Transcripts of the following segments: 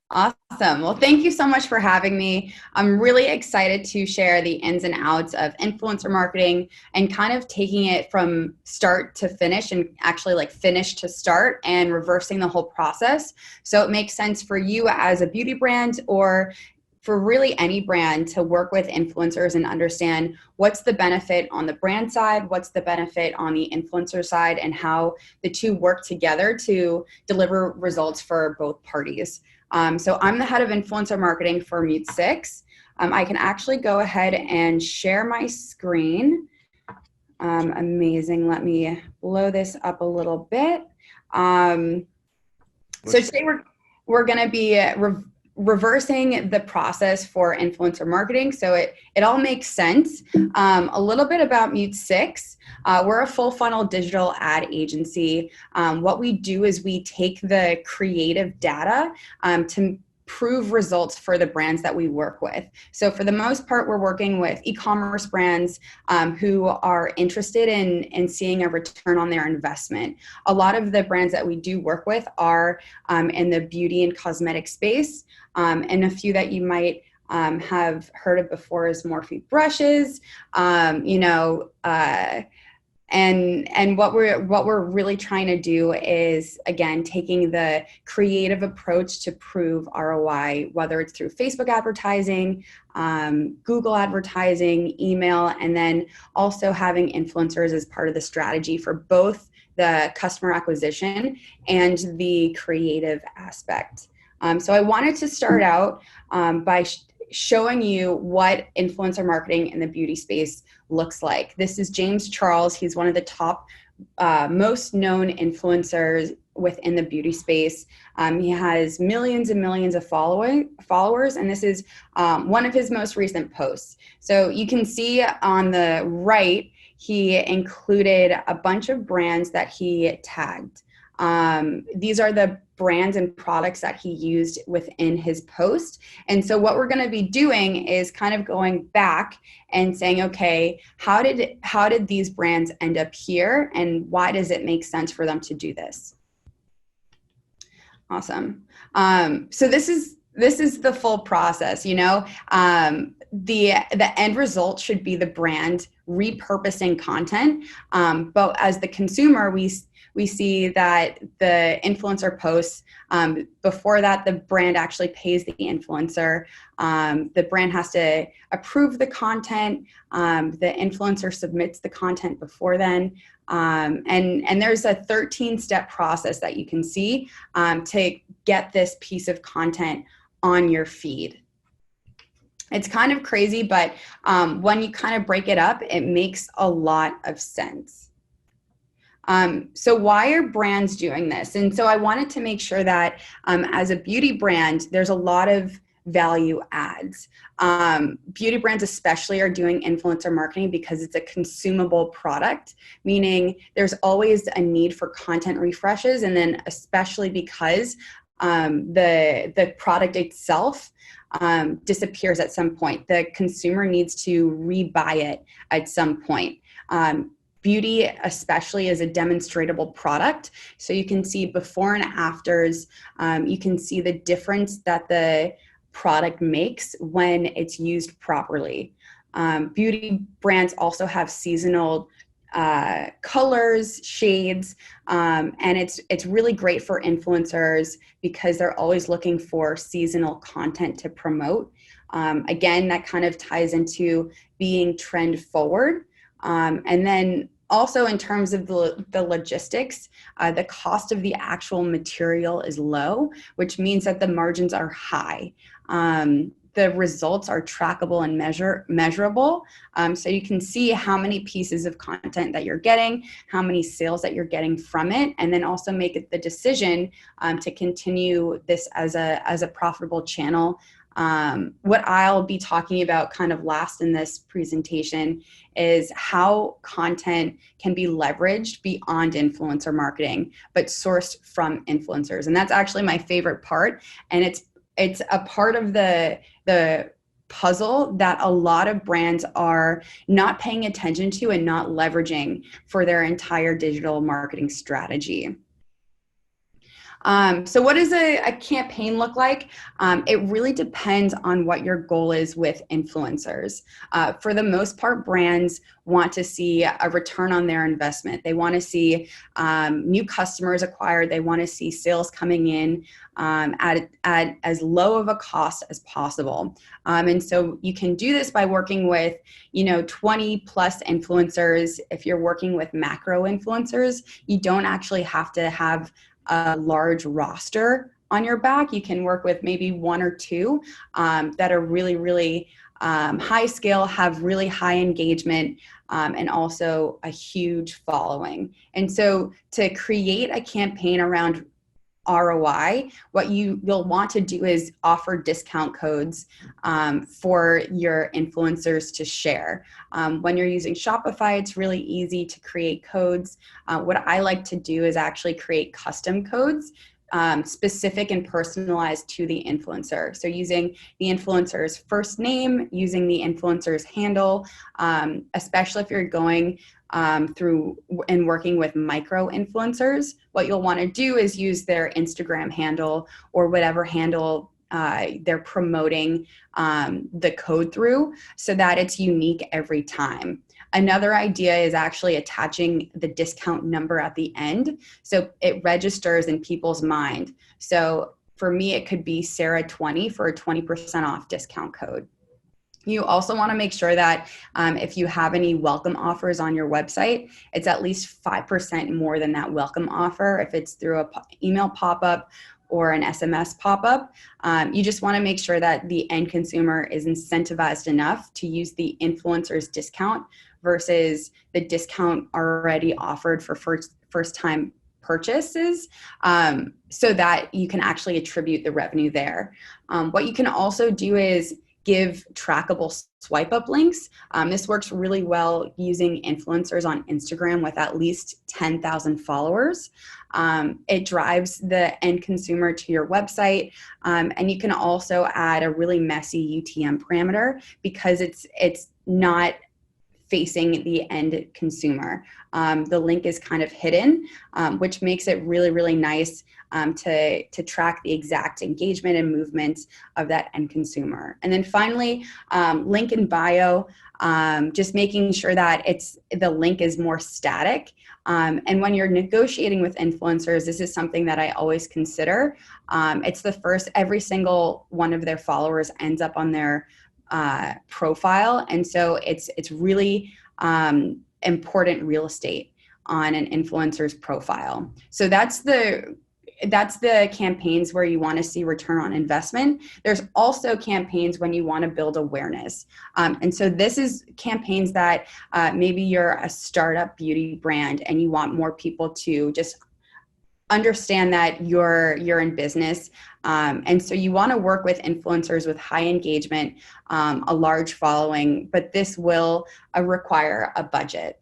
Awesome. Well, thank you so much for having me. I'm really excited to share the ins and outs of influencer marketing and kind of taking it from start to finish and actually like finish to start and reversing the whole process. So it makes sense for you as a beauty brand or for really any brand to work with influencers and understand what's the benefit on the brand side, what's the benefit on the influencer side, and how the two work together to deliver results for both parties. So I'm the head of influencer marketing for Mutesix. I can actually go ahead and share my screen. Amazing. Let me blow this up a little bit. So today we're going to be reversing the process for influencer marketing. So it all makes sense. A little bit about Mutesix. We're a full funnel digital ad agency. What we do is we take the creative data to prove results for the brands that we work with. So for the most part, we're working with e-commerce brands who are interested in seeing a return on their investment. A lot of the brands that we do work with are in the beauty and cosmetic space, and a few that you might have heard of before is Morphe brushes, and what we're really trying to do is, again, taking the creative approach to prove ROI, whether it's through Facebook advertising, Google advertising, email, and then also having influencers as part of the strategy for both the customer acquisition and the creative aspect. So I wanted to start out by showing you what influencer marketing in the beauty space looks like. This is James Charles. He's one of the top most known influencers within the beauty space. He has millions and millions of followers, and this is one of his most recent posts. So you can see on the right, he included a bunch of brands that he tagged. These are the brands and products that he used within his post. And so what we're going to be doing is kind of going back and saying, okay, how did these brands end up here, and why does it make sense for them to do this? Awesome. So this is the full process, you know. The end result should be the brand repurposing content, but as the consumer, we see that the influencer posts, before that, the brand actually pays the influencer. The brand has to approve the content. The influencer submits the content before then. And there's a 13-step process that you can see to get this piece of content on your feed. It's kind of crazy, but when you kind of break it up, it makes a lot of sense. So why are brands doing this? And so I wanted to make sure that as a beauty brand, there's a lot of value adds. Beauty brands especially are doing influencer marketing because it's a consumable product, meaning there's always a need for content refreshes, and then especially because the product itself disappears at some point. The consumer needs to rebuy it at some point. Beauty especially is a demonstratable product. So you can see before and afters, you can see the difference that the product makes when it's used properly. Beauty brands also have seasonal colors, shades, and it's really great for influencers because they're always looking for seasonal content to promote. Again, that kind of ties into being trend forward. And then also in terms of the logistics, the cost of the actual material is low, which means that the margins are high. The results are trackable and measurable. So you can see how many pieces of content that you're getting, how many sales that you're getting from it, and then also make it the decision to continue this as a profitable channel. What I'll be talking about kind of last in this presentation is how content can be leveraged beyond influencer marketing, but sourced from influencers. And that's actually my favorite part. And it's a part of the puzzle that a lot of brands are not paying attention to and not leveraging for their entire digital marketing strategy. So what does a campaign look like? It really depends on what your goal is with influencers. For the most part, brands want to see a return on their investment. They want to see new customers acquired. They want to see sales coming in at as low of a cost as possible. And so you can do this by working with, 20 plus influencers. If you're working with macro influencers, you don't actually have to have a large roster on your back. You can work with maybe one or two that are really, really high scale, have really high engagement, and also a huge following. And so to create a campaign around ROI, what you'll want to do is offer discount codes for your influencers to share. When you're using Shopify, it's really easy to create codes. What I like to do is actually create custom codes specific and personalized to the influencer. So using the influencer's first name, using the influencer's handle, especially if you're going through and working with micro influencers, what you'll want to do is use their Instagram handle or whatever handle they're promoting the code through so that it's unique every time. Another idea is actually attaching the discount number at the end so it registers in people's mind. So for me, it could be Sarah20 for a 20% off discount code. You also want to make sure that if you have any welcome offers on your website, it's at least 5% more than that welcome offer if it's through an email pop-up or an SMS pop-up. You just want to make sure that the end consumer is incentivized enough to use the influencer's discount versus the discount already offered for first-time purchases, so that you can actually attribute the revenue there. What you can also do is give trackable swipe up links. This works really well using influencers on Instagram with at least 10,000 followers. It drives the end consumer to your website. And you can also add a really messy UTM parameter because it's not facing the end consumer. The link is kind of hidden, which makes it really, really nice to track the exact engagement and movement of that end consumer. And then finally, link in bio, just making sure that the link is more static. And when you're negotiating with influencers, this is something that I always consider. It's the first, every single one of their followers ends up on their profile. And so it's really important real estate on an influencer's profile. So that's the campaigns where you want to see return on investment. There's also campaigns when you want to build awareness. And so this is campaigns that maybe you're a startup beauty brand and you want more people to just understand that you're in business. And so you want to work with influencers with high engagement, a large following, but this will require a budget.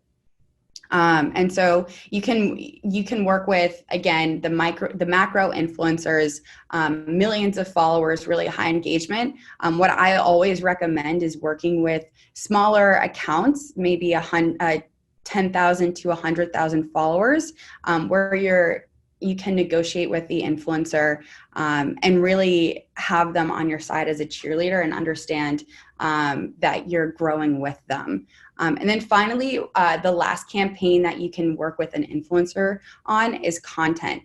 And so you can work with, again, the macro influencers, millions of followers, really high engagement. What I always recommend is working with smaller accounts, maybe 10,000 to 100,000 followers, where you can negotiate with the influencer and really have them on your side as a cheerleader and understand that you're growing with them. And then finally, the last campaign that you can work with an influencer on is content.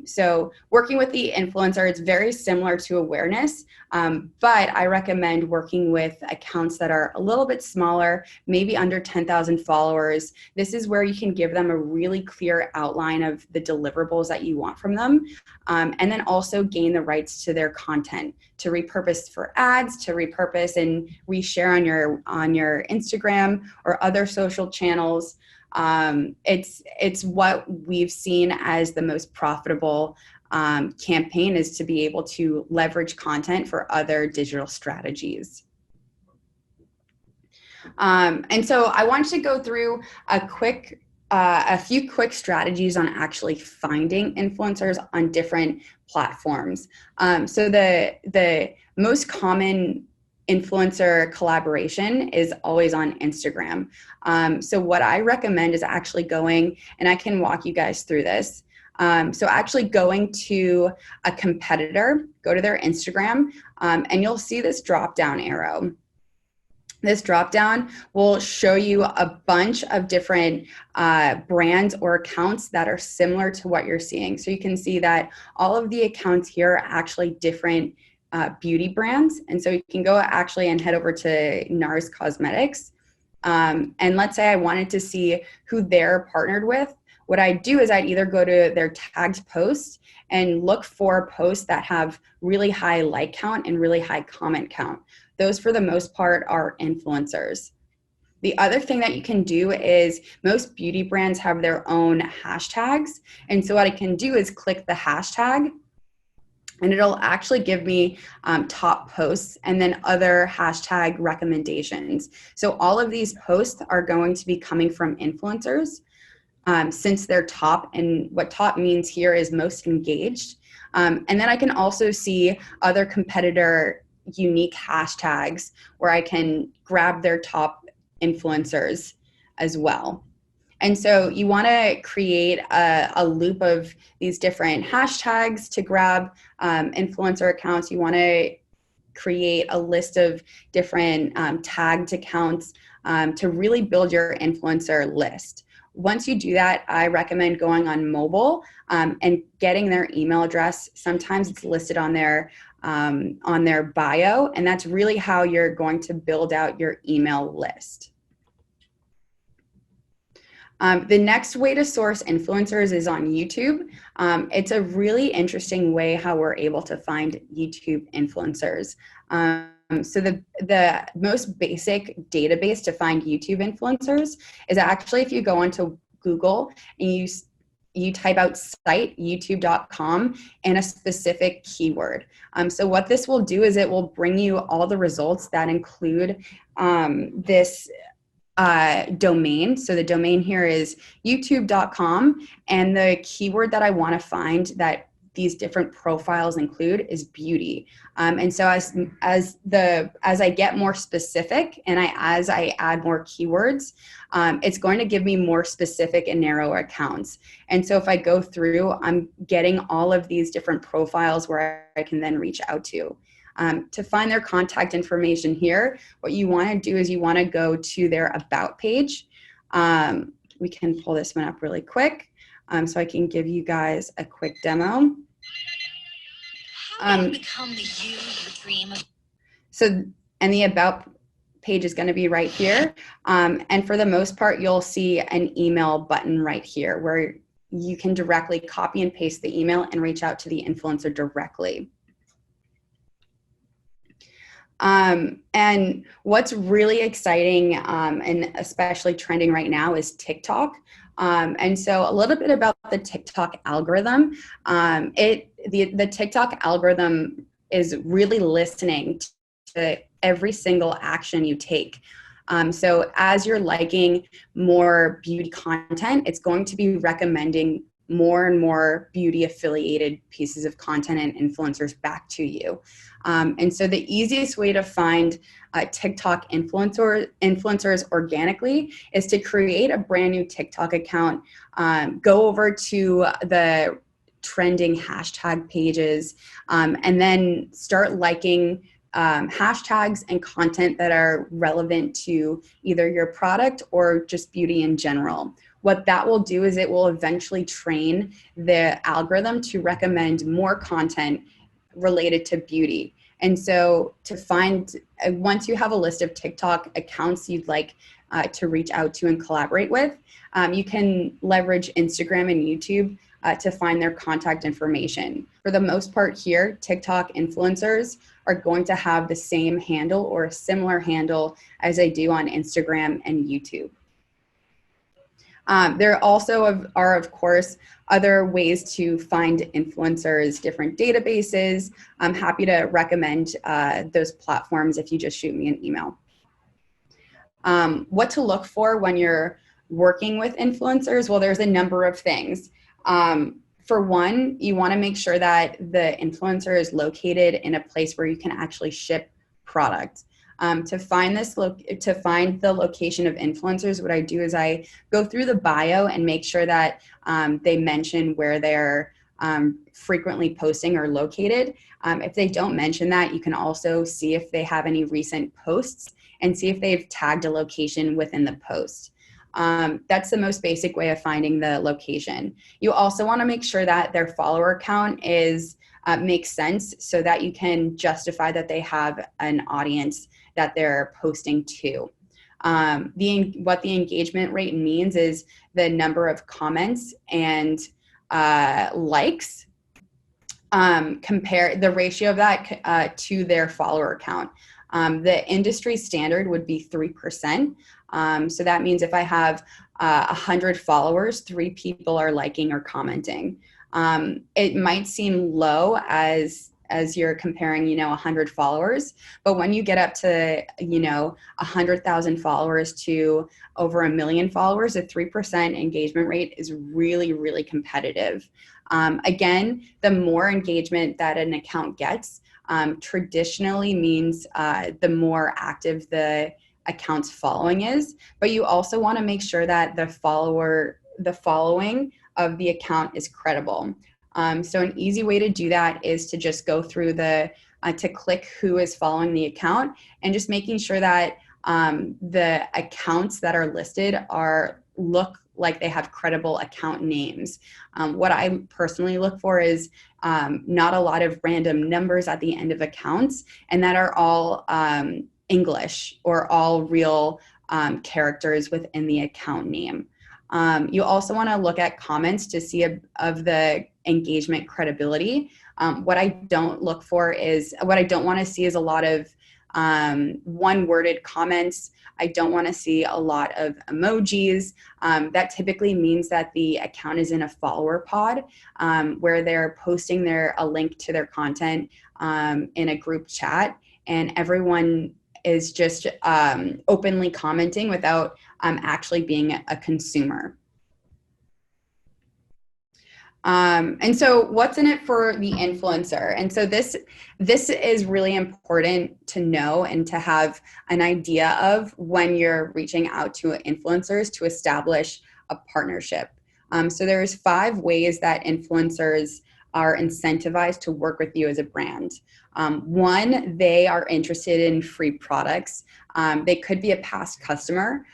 So working with the influencer, it's very similar to awareness, but I recommend working with accounts that are a little bit smaller, maybe under 10,000 followers. This is where you can give them a really clear outline of the deliverables that you want from them, and then also gain the rights to their content to repurpose for ads, to repurpose and reshare on your Instagram or other social channels. It's what we've seen as the most profitable campaign, is to be able to leverage content for other digital strategies. And so I wanted to go through a few quick strategies on actually finding influencers on different platforms. So the most common influencer collaboration is always on Instagram. So what I recommend is actually going, and I can walk you guys through this. So actually going to a competitor, go to their Instagram, and you'll see this drop-down arrow. This drop-down will show you a bunch of different brands or accounts that are similar to what you're seeing. So you can see that all of the accounts here are actually different beauty brands. And so you can go actually and head over to NARS Cosmetics. And let's say I wanted to see who they're partnered with. What I'd do is I'd either go to their tagged posts and look for posts that have really high like count and really high comment count. Those, for the most part, are influencers. The other thing that you can do is most beauty brands have their own hashtags. And so what I can do is click the hashtag, and it'll actually give me top posts and then other hashtag recommendations. So all of these posts are going to be coming from influencers since they're top, and what top means here is most engaged. And then I can also see other competitor unique hashtags where I can grab their top influencers as well. And so you want to create a loop of these different hashtags to grab influencer accounts. You want to create a list of different tagged accounts to really build your influencer list. Once you do that, I recommend going on mobile and getting their email address. Sometimes it's listed on their bio, and that's really how you're going to build out your email list. The next way to source influencers is on YouTube. It's a really interesting way how we're able to find YouTube influencers. So the most basic database to find YouTube influencers is actually if you go onto Google and you type out site youtube.com and a specific keyword. So what this will do is it will bring you all the results that include this domain. So the domain here is youtube.com, and the keyword that I want to find that these different profiles include is beauty. And so as I get more specific and as I add more keywords, it's going to give me more specific and narrow accounts. And so if I go through, I'm getting all of these different profiles where I can then reach out to. To find their contact information here, what you want to do is you want to go to their About page. We can pull this one up really quick so I can give you guys a quick demo. How do you become the you dream of? So, and the About page is going to be right here. And for the most part, you'll see an email button right here where you can directly copy and paste the email and reach out to the influencer directly. And what's really exciting and especially trending right now is TikTok. And so a little bit about the TikTok algorithm. The TikTok algorithm is really listening to every single action you take. So as you're liking more beauty content, it's going to be recommending more and more beauty affiliated pieces of content and influencers back to you. And so the easiest way to find TikTok influencers organically is to create a brand new TikTok account, go over to the trending hashtag pages, and then start liking hashtags and content that are relevant to either your product or just beauty in general. What that will do is it will eventually train the algorithm to recommend more content related to beauty. And so to find, once you have a list of TikTok accounts you'd like to reach out to and collaborate with, you can leverage Instagram and YouTube to find their contact information. For the most part here, TikTok influencers are going to have the same handle or a similar handle as they do on Instagram and YouTube. There also are, of course, other ways to find influencers, different databases. I'm happy to recommend those platforms if you just shoot me an email. What to look for when you're working with influencers? Well, there's a number of things. For one, you want to make sure that the influencer is located in a place where you can actually ship product. To find the location of influencers, what I do is I go through the bio and make sure that they mention where they're frequently posting or located. If they don't mention that, you can also see if they have any recent posts and see if they've tagged a location within the post. That's the most basic way of finding the location. You also want to make sure that their follower count makes sense so that you can justify that they have an audience that they're posting to. What the engagement rate means is the number of comments and likes, compare the ratio of that to their follower count. The industry standard would be 3%. So that means if I have 100 followers, 3 people are liking or commenting. It might seem low as you're comparing, 100 followers, but when you get up to, 100,000 followers to over 1 million followers, a 3% engagement rate is really, really competitive. Again, the more engagement that an account gets, traditionally means the more active the account's following is, but you also want to make sure that the following of the account is credible. So an easy way to do that is to just go through to click who is following the account and just making sure that the accounts that are listed look like they have credible account names. What I personally look for is not a lot of random numbers at the end of accounts, and that are all English or all real characters within the account name. You also want to look at comments to see of the engagement credibility. What I don't want to see is a lot of one-worded comments. I don't want to see a lot of emojis. That typically means that the account is in a follower pod where they're posting a link to their content in a group chat, and everyone is just openly commenting without actually being a consumer. And so what's in it for the influencer? And so this is really important to know and to have an idea of when you're reaching out to influencers to establish a partnership. So there's 5 ways that influencers are incentivized to work with you as a brand. 1, they are interested in free products. They could be a past customer.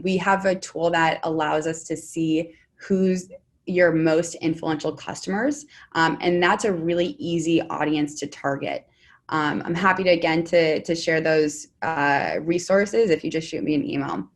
We have a tool that allows us to see who's your most influential customers, and that's a really easy audience to target. I'm happy to share those resources if you just shoot me an email.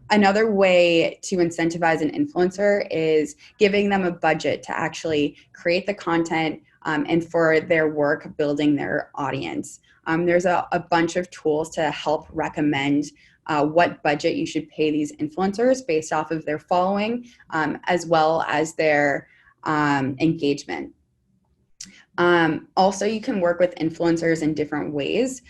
Another way to incentivize an influencer is giving them a budget to actually create the content and for their work building their audience. There's a bunch of tools to help recommend what budget you should pay these influencers based off of their following, as well as their engagement. Also, you can work with influencers in different ways,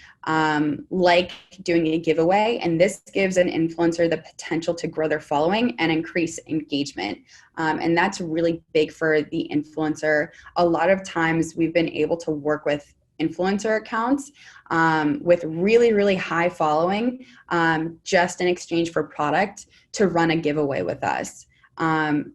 like doing a giveaway, and this gives an influencer the potential to grow their following and increase engagement. And that's really big for the influencer. A lot of times we've been able to work with influencer accounts with really, really high following, just in exchange for product to run a giveaway with us. And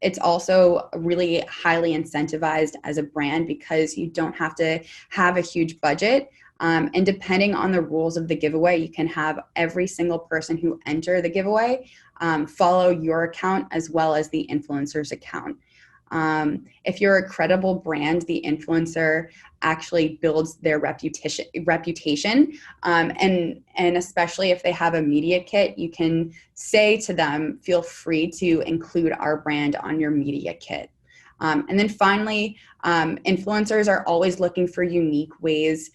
it's also really highly incentivized as a brand because you don't have to have a huge budget. And depending on the rules of the giveaway, you can have every single person who enter the giveaway follow your account as well as the influencer's account. If you're a credible brand, the influencer actually builds their reputation. And especially if they have a media kit, you can say to them, feel free to include our brand on your media kit. And then finally, influencers are always looking for unique ways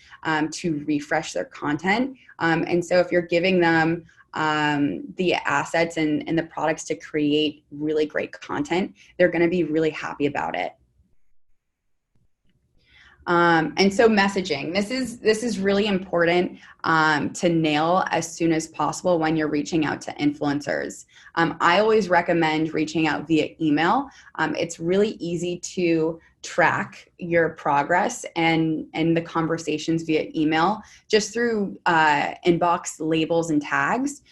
to refresh their content. And so if you're giving them the assets and the products to create really great content, they're going to be really happy about it. And so messaging, this is really important to nail as soon as possible when you're reaching out to influencers. I always recommend reaching out via email. It's really easy to track your progress and the conversations via email just through inbox labels and tags.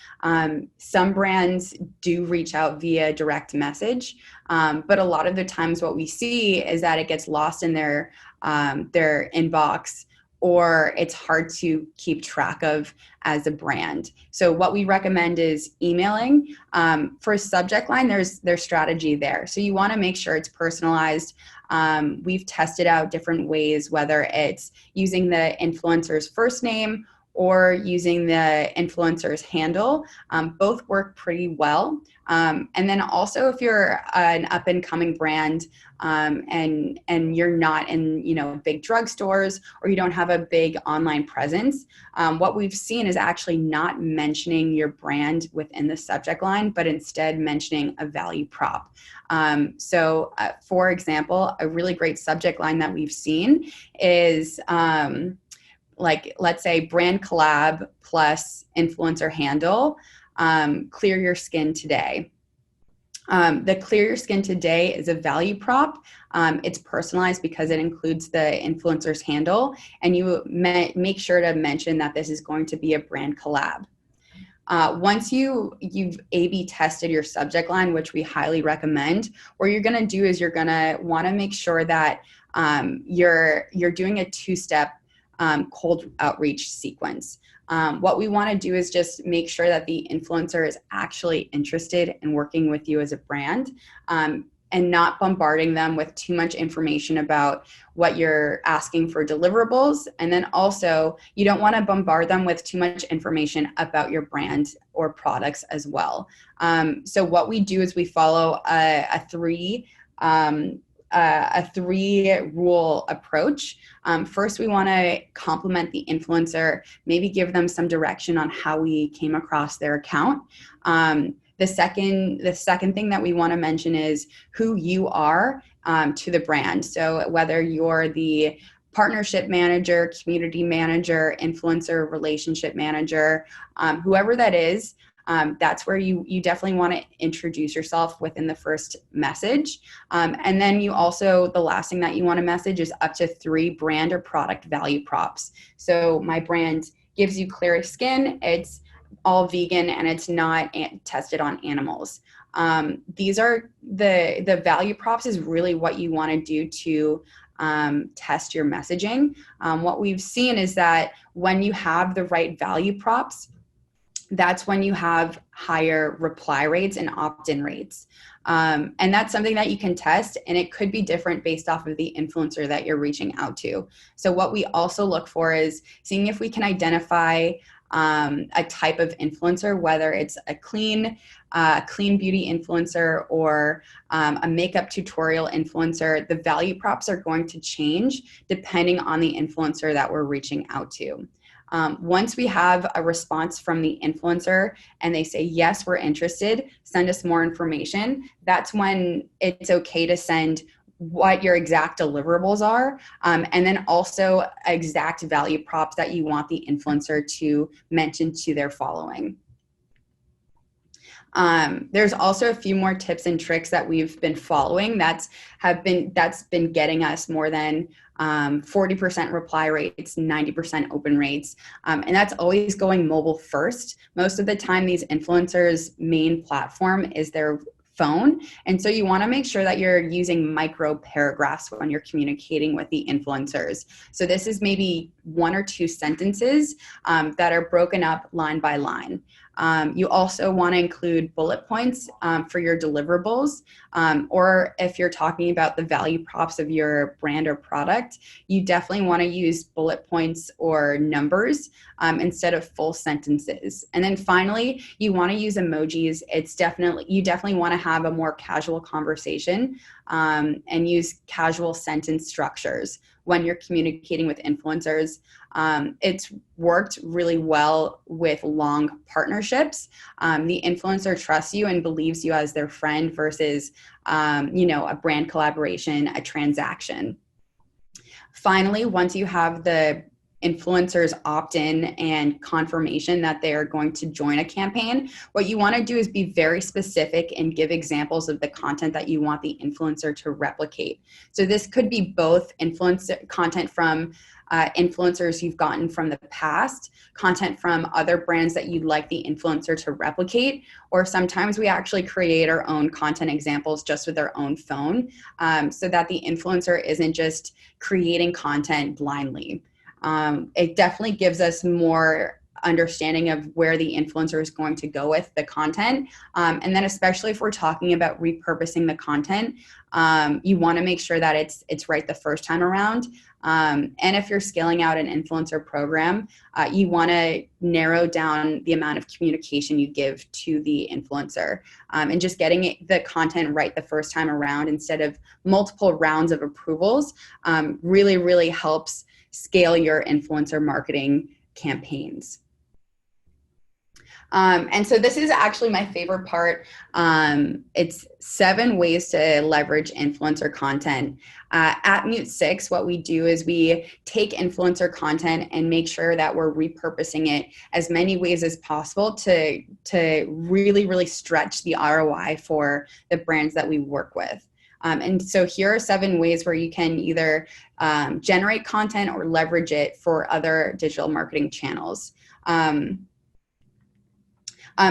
Some brands do reach out via direct message, but a lot of the times what we see is that it gets lost in their inbox, or it's hard to keep track of as a brand. So what we recommend is emailing. For a subject line, there's strategy there. So you want to make sure it's personalized. We've tested out different ways, whether it's using the influencer's first name or using the influencer's handle. Both work pretty well. And then also, if you're an up and coming brand and you're not in big drugstores, or you don't have a big online presence, what we've seen is actually not mentioning your brand within the subject line, but instead mentioning a value prop. So for example, a really great subject line that we've seen is like, let's say, brand collab plus influencer handle, clear your skin today. The clear your skin today is a value prop. It's personalized because it includes the influencer's handle, and you make sure to mention that this is going to be a brand collab. Once you've A/B tested your subject line, which we highly recommend, what you're going to do is you're going to want to make sure that you're doing a two-step cold outreach sequence. What we want to do is just make sure that the influencer is actually interested in working with you as a brand, and not bombarding them with too much information about what you're asking for deliverables. And then also, you don't want to bombard them with too much information about your brand or products as well. So what we do is we follow a three rule approach. First, we want to compliment the influencer, maybe give them some direction on how we came across their account. The second thing that we want to mention is who you are to the brand. So whether you're the partnership manager, community manager, influencer relationship manager, whoever that is, that's where you definitely want to introduce yourself within the first message. And then you also, the last thing that you want to message is up to 3 brand or product value props. So my brand gives you clear skin, it's all vegan, and it's not tested on animals. These are the value props is really what you want to do to test your messaging. What we've seen is that when you have the right value props, that's when you have higher reply rates and opt-in rates. And that's something that you can test, and it could be different based off of the influencer that you're reaching out to. So what we also look for is seeing if we can identify a type of influencer, whether it's a clean beauty influencer or a makeup tutorial influencer. The value props are going to change depending on the influencer that we're reaching out to. Once we have a response from the influencer and they say, yes, we're interested, send us more information, that's when it's okay to send what your exact deliverables are, and then also exact value props that you want the influencer to mention to their following. There's also a few more tips and tricks that we've been following that's been getting us more than 40% reply rates, 90% open rates, and that's always going mobile first. Most of the time, these influencers' main platform is their phone, and so you want to make sure that you're using micro paragraphs when you're communicating with the influencers. So this is maybe 1 or 2 sentences that are broken up line by line. You also want to include bullet points for your deliverables, or if you're talking about the value props of your brand or product, you definitely want to use bullet points or numbers instead of full sentences. And then finally, you want to use emojis. You definitely want to have a more casual conversation and use casual sentence structures when you're communicating with influencers. It's worked really well with long partnerships. The influencer trusts you and believes you as their friend versus, a brand collaboration, a transaction. Finally, once you have the influencers opt-in and confirmation that they are going to join a campaign, what you want to do is be very specific and give examples of the content that you want the influencer to replicate. So this could be both influencer content from influencers you've gotten from the past, content from other brands that you'd like the influencer to replicate, or sometimes we actually create our own content examples just with our own phone, so that the influencer isn't just creating content blindly. It definitely gives us more understanding of where the influencer is going to go with the content. And then especially if we're talking about repurposing the content, you want to make sure that it's right the first time around. And if you're scaling out an influencer program, you want to narrow down the amount of communication you give to the influencer, and just getting the content right the first time around instead of multiple rounds of approvals really, really helps scale your influencer marketing campaigns. And so this is actually my favorite part. It's 7 ways to leverage influencer content. At Mutesix, what we do is we take influencer content and make sure that we're repurposing it as many ways as possible to really, really stretch the ROI for the brands that we work with. And so here are 7 ways where you can either generate content or leverage it for other digital marketing channels.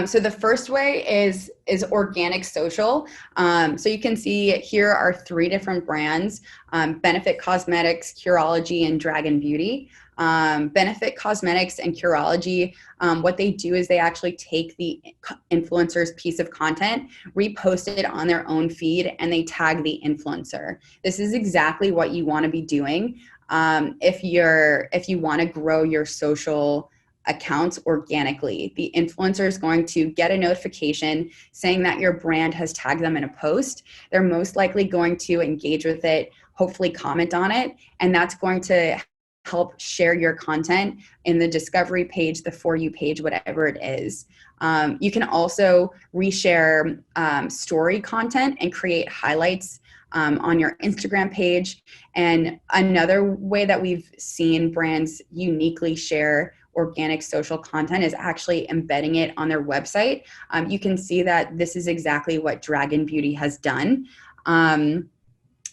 So the first way is organic social. So you can see here are 3 different brands, Benefit Cosmetics, Curology, and Dragon Beauty. Benefit Cosmetics and Curology, what they do is they actually take the influencer's piece of content, repost it on their own feed, and they tag the influencer. This is exactly what you want to be doing if you want to grow your social accounts organically. The influencer is going to get a notification saying that your brand has tagged them in a post. They're most likely going to engage with it, hopefully comment on it, and that's going to help share your content in the discovery page, the For You page, whatever it is. You can also reshare story content and create highlights on your Instagram page. And another way that we've seen brands uniquely share organic social content is actually embedding it on their website. You can see that this is exactly what Dragon Beauty has done. And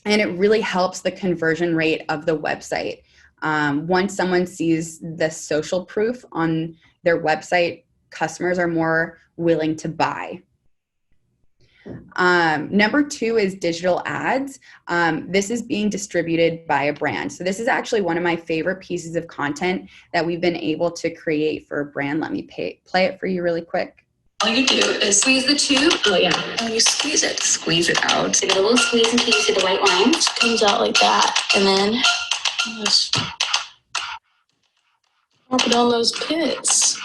it really helps the conversion rate of the website. Once someone sees the social proof on their website, customers are more willing to buy. Number 2 is digital ads. This is being distributed by a brand. So this is actually one of my favorite pieces of content that we've been able to create for a brand. Let me play it for you really quick. All you do is squeeze the tube. Oh yeah. And you squeeze it out. So you get a little squeeze until you see the white line. It comes out like that. And then just drop it on those pits.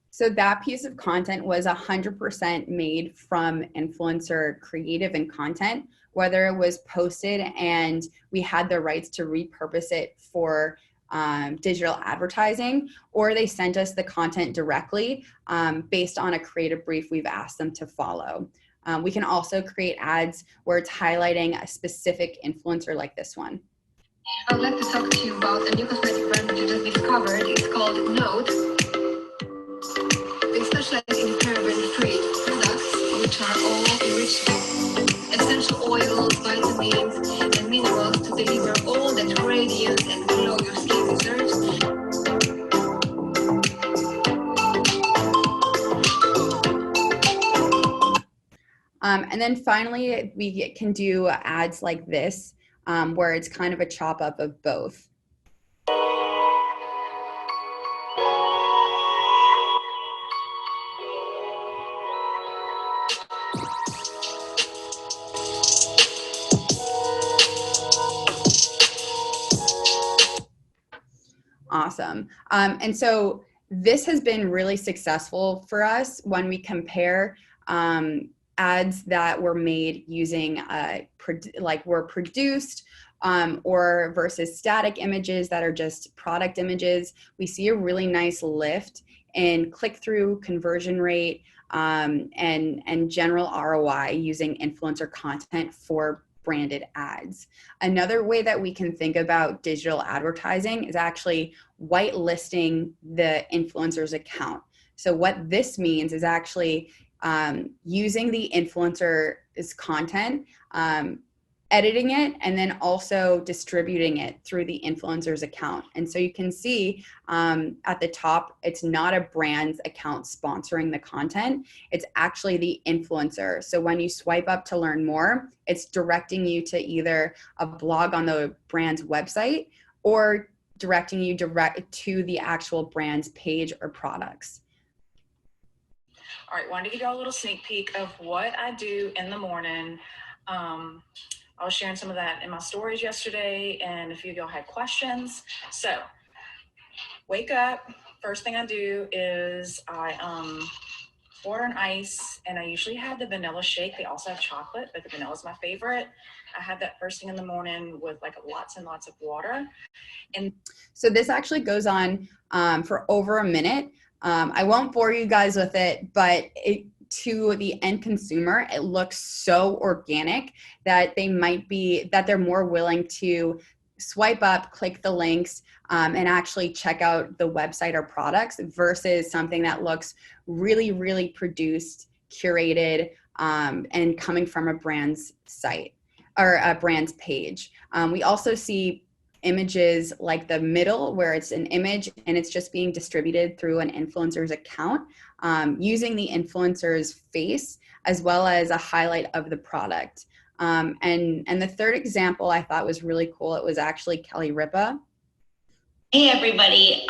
So that piece of content was 100% made from influencer creative and content, whether it was posted and we had the rights to repurpose it for digital advertising, or they sent us the content directly based on a creative brief we've asked them to follow. We can also create ads where it's highlighting a specific influencer like this one. I'd like to talk to you about a new cosmetic brand that you just discovered. It's called Note. They specialize in paraben-free products, which are all enriched with essential oils, vitamins, and minerals to deliver all that radiance and glow your skin deserves. And then finally, we can do ads like this, where it's kind of a chop up of both. Awesome. And so this has been really successful for us when we compare ads that were made using were produced or versus static images that are just product images, we see a really nice lift in click-through, conversion rate, and general ROI using influencer content for branded ads. Another way that we can think about digital advertising is actually whitelisting the influencer's account. So what this means is actually using the influencer's content, editing it, and then also distributing it through the influencer's account. And so you can see at the top, it's not a brand's account sponsoring the content, it's actually the influencer. So when you swipe up to learn more, it's directing you to either a blog on the brand's website or directing you direct to the actual brand's page or products. All right, wanted to give y'all a little sneak peek of what I do in the morning. I was sharing some of that in my stories yesterday, and a few of y'all had questions. So, wake up. First thing I do is I water and ice, and I usually have the vanilla shake. They also have chocolate, but the vanilla is my favorite. I have that first thing in the morning with like lots and lots of water. And so this actually goes on for over a minute. I won't bore you guys with it, but to the end consumer, it looks so organic that they're more willing to swipe up, click the links, and actually check out the website or products versus something that looks really, really produced, curated, and coming from a brand's site or a brand's page. We also see images like the middle where it's an image and it's just being distributed through an influencer's account using the influencer's face as well as a highlight of the product. And the third example I thought was really cool. It was actually Kelly Ripa. Hey everybody,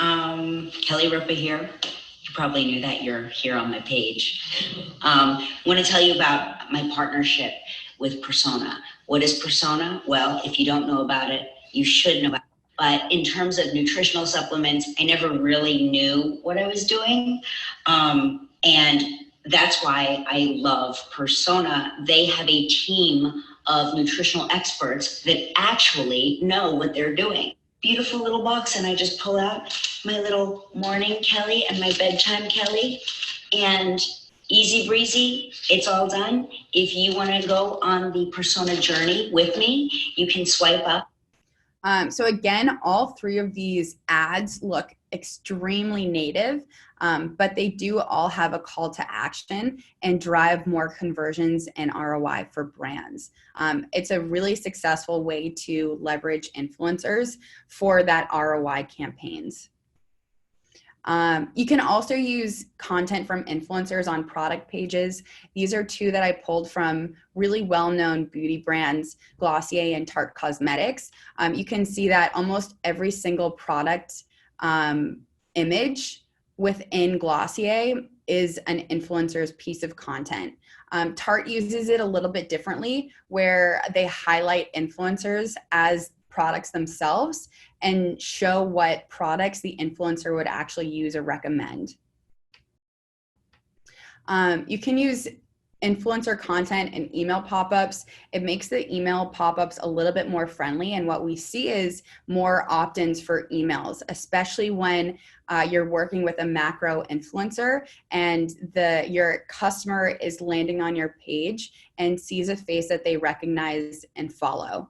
Kelly Ripa here. You probably knew that, you're here on my page. I want to tell you about my partnership with Persona. What is Persona? Well, if you don't know about it, you should know about it. But in terms of nutritional supplements, I never really knew what I was doing. And that's why I love Persona. They have a team of nutritional experts that actually know what they're doing. Beautiful little box, and I just pull out my little morning Kelly and my bedtime Kelly, and easy breezy, it's all done. If you want to go on the Persona journey with me, you can swipe up. So again, all three of these ads look extremely native, but they do all have a call to action and drive more conversions and ROI for brands. It's a really successful way to leverage influencers for that ROI campaigns. You can also use content from influencers on product pages. These are two that I pulled from really well-known beauty brands, Glossier and Tarte Cosmetics. You can see that almost every single product image within Glossier is an influencer's piece of content. Tarte uses it a little bit differently, where they highlight influencers as products themselves and show what products the influencer would actually use or recommend. You can use influencer content and email pop-ups. It makes the email pop-ups a little bit more friendly, and what we see is more opt-ins for emails, especially when you're working with a macro influencer and your customer is landing on your page and sees a face that they recognize and follow.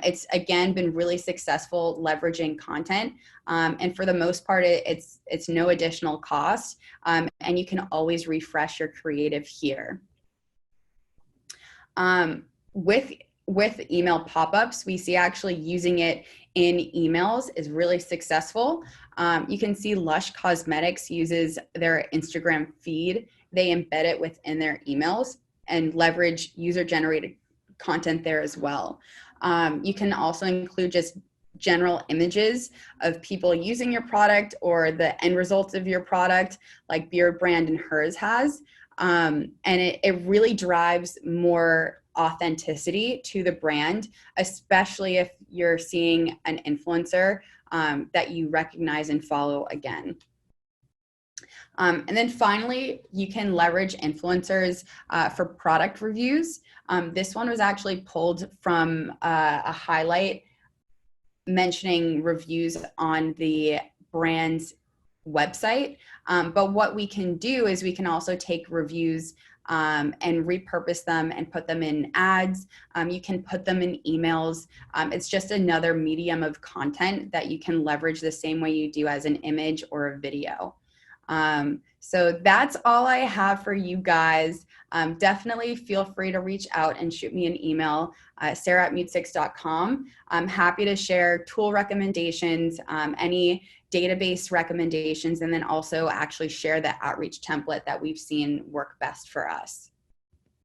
It's again been really successful leveraging content, and for the most part it's no additional cost, and you can always refresh your creative here. With email pop-ups, we see actually using it in emails is really successful. You can see Lush Cosmetics uses their Instagram feed. They embed it within their emails and leverage user-generated content there as well. You can also include just general images of people using your product or the end results of your product, like Beard Brand and hers has. And it really drives more authenticity to the brand, especially if you're seeing an influencer that you recognize and follow again. And then finally, you can leverage influencers for product reviews. This one was actually pulled from a highlight mentioning reviews on the brand's website. But what we can do is we can also take reviews and repurpose them and put them in ads. You can put them in emails. It's just another medium of content that you can leverage the same way you do as an image or a video. So that's all I have for you guys. Definitely feel free to reach out and shoot me an email, sarah@mutesix.com. I'm happy to share tool recommendations, any database recommendations, and then also actually share the outreach template that we've seen work best for us.